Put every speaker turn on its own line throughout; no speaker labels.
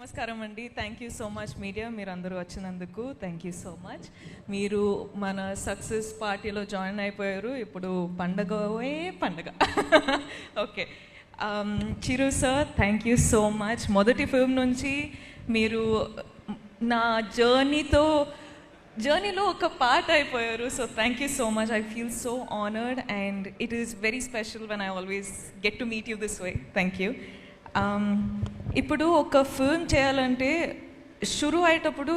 నమస్కారం అండి. Thank you so much media, మీరు అందరూ వచ్చినందుకు థ్యాంక్ యూ సో మచ్. మీరు మన సక్సెస్ పార్టీలో జాయిన్ అయిపోయారు. ఇప్పుడు పండగే పండగ. Okay, Chiru sir thank you so much. మొదటి ఫిల్మ్ నుంచి మీరు నా జర్నీలో ఒక పార్ట్ అయిపోయారు. So thank you so much. I feel so honoured and it is very special when I always get to meet you this way. Thank you. ఇప్పుడు ఒక film చేయాలంటే షురు అయ్యేటప్పుడు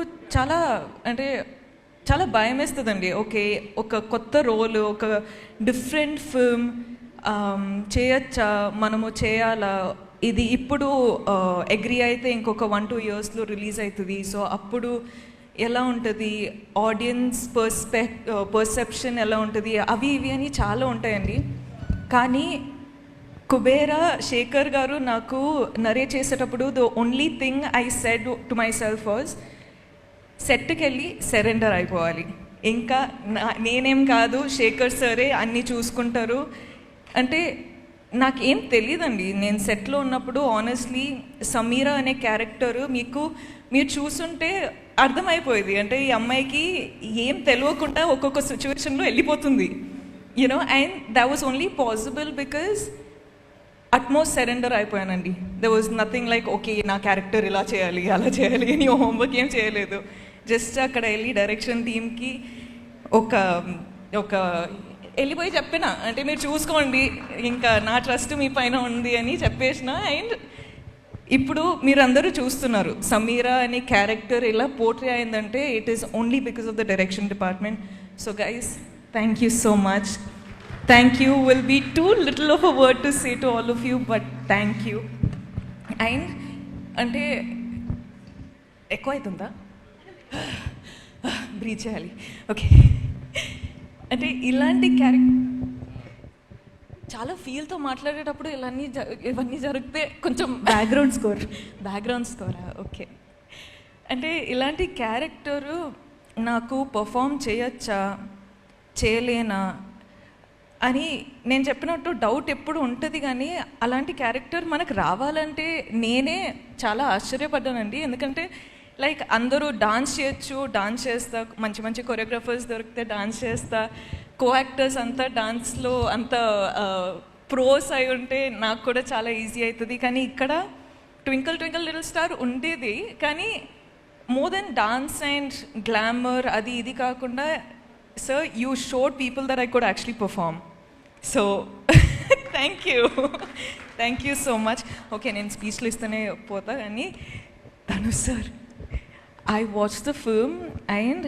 చాలా భయం వేస్తుందండి. ఓకే, ఒక కొత్త రోల్, ఒక డిఫరెంట్ ఫిల్మ్ చేయొచ్చా, మనము చేయాలా, ఇది ఇప్పుడు అగ్రీ అయితే ఇంకొక 1-2 yearsలో రిలీజ్ అవుతుంది. సో అప్పుడు ఎలా ఉంటుంది, ఆడియన్స్ పర్సెప్షన్ ఎలా ఉంటుంది, అవి ఇవి అని చాలా ఉంటాయండి. కానీ కుబేరా శేఖర్ గారు నాకు నరేట్ చేసేటప్పుడు the only thing I said to my self was సెట్కి వెళ్ళి సరెండర్ అయిపోవాలి. ఇంకా నేనేం కాదు, శేఖర్ సరే అన్నీ చూసుకుంటారు అంటే నాకేం తెలియదండి. నేను సెట్లో ఉన్నప్పుడు ఆనెస్ట్లీ సమీరా అనే క్యారెక్టర్ మీరు చూస్తుంటే అర్థమైపోయేది. అంటే ఈ అమ్మాయికి ఏం తెలియకుండా ఒక్కొక్క సిచ్యువేషన్లో వెళ్ళిపోతుంది, you know. And that was only possible because utmost surrender అయిపోయానండి. There was nothing like okay నా క్యారెక్టర్ ఇలా చేయాలి అలా చేయాలి అని హోంవర్క్ ఏం చేయలేదు. జస్ట్ అక్కడ వెళ్ళి డైరెక్షన్ టీమ్కి ఒక వెళ్ళిపోయి చెప్పిన, అంటే మీరు చూసుకోండి, ఇంకా నా ట్రస్ట్ మీ పైన ఉంది అని చెప్పేసిన. అండ్ ఇప్పుడు మీరందరూ చూస్తున్నారు సమీరా అనే క్యారెక్టర్ ఇలా పోర్ట్రే అయిందంటే it is only because of the direction department. So guys, thank you so much. Thank you will be too little of a word to say to all of you, but thank you. And అంటే ఎక్కువ అవుతుందా, breath చేయాలి. Okay, అంటే ఇలాంటి character చాలా ఫీల్తో మాట్లాడేటప్పుడు ఇవన్నీ జరిగితే కొంచెం బ్యాక్గ్రౌండ్ స్కోరా. ఓకే, అంటే ఇలాంటి క్యారెక్టరు నాకు పర్ఫామ్ చేయొచ్చా చేయలేనా అని నేను చెప్పినట్టు డౌట్ ఎప్పుడు ఉంటుంది. కానీ అలాంటి క్యారెక్టర్ మనకు రావాలంటే నేనే చాలా ఆశ్చర్యపడ్డానండి. ఎందుకంటే లైక్ అందరూ డాన్స్ చేయొచ్చు, డాన్స్ చేస్తా, మంచి మంచి కొరియోగ్రాఫర్స్ దొరికితే డాన్స్ చేస్తా, కో యాక్టర్స్ అంతా డాన్స్లో అంత ప్రోస్ అయి ఉంటే నాకు కూడా చాలా ఈజీ అవుతుంది. కానీ ఇక్కడ ట్వింకిల్ ట్వింకిల్ లిటిల్ స్టార్ ఉండేది, కానీ more than dance and glamour అది ఇది కాకుండా sir, you showed people that I could actually perform. So, thank you so much. Okay, నేను స్పీచ్లో ఇస్తూనే పోతా. కానీ Dhanush sir, I watched the film and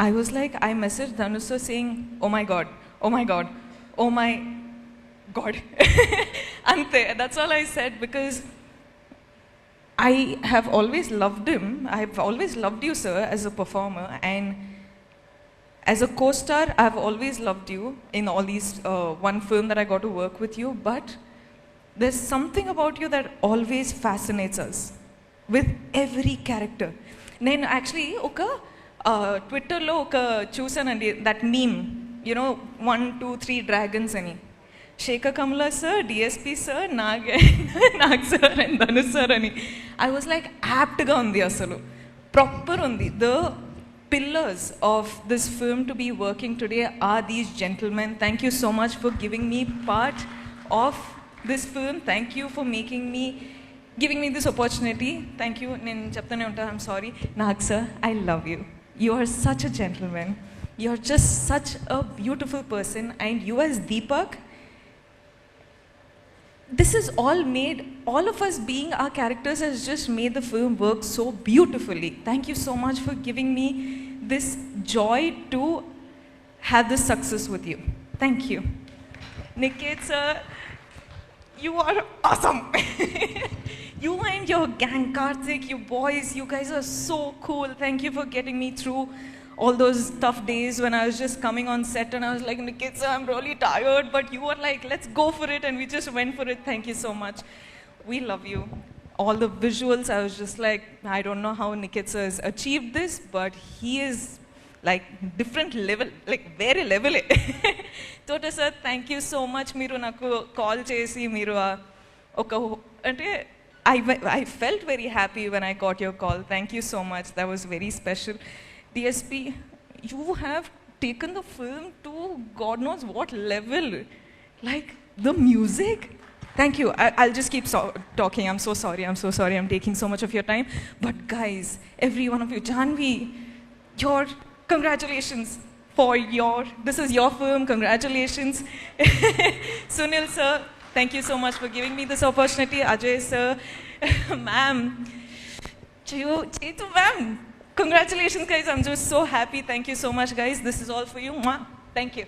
I was like, I messaged Dhanush sir saying, oh my god, ante, that's all I said, because I have always loved him. I have always loved you sir as a performer, and as a co-star, I've always loved you in all these one film that I got to work with you, but there's something about you that always fascinates us with every character. నేను actually ఒక ట్విట్టర్లో చూసానండి that meme, you know 1, 2, 3 dragons అని. Sekhar Kammula sir, DSP sir, Nag sir and Dhanush sir అని. I was like యాప్ట్గా ఉంది, అసలు proper ఉంది. The pillars of this film to be working today are these gentlemen. Thank you so much for giving me part of this film. Thank you for giving me this opportunity. Thank you. Nen cheptane unta, I'm sorry. Nag sir, I love you. You are such a gentleman. You're just such a beautiful person, and you as Deepak, this is all of us being our characters has just made the film work so beautifully. Thank you so much for giving me this joy to have this success with you. Thank you. Niket sir, you are awesome. You and your gang, Karthik, you boys, you guys are so cool. Thank you for getting me through all those tough days when I was just coming on set and I was like, Niket sir, I'm really tired, but you were like, let's go for it, and we just went for it. Thank you so much. We love you. All the visuals, I was just like, I don't know how Niket sir has achieved this, but he is like different level, like very level. Tota sir, thank you so much. Meeru naku call chesi, meeru oka ante I felt very happy when I got your call. Thank you so much. That was very special. DSP, you have taken the film to God knows what level. Like the music. Thank you. I'll just keep talking. I'm so sorry. I'm taking so much of your time. But guys, every one of you, Janvi, congratulations for this is your film. Congratulations. Sunil sir, thank you so much for giving me this opportunity. Ajay sir, ma'am, Chetu ma'am, congratulations guys. I'm just so happy. Thank you so much guys. This is all for you. Mwah. Thank you.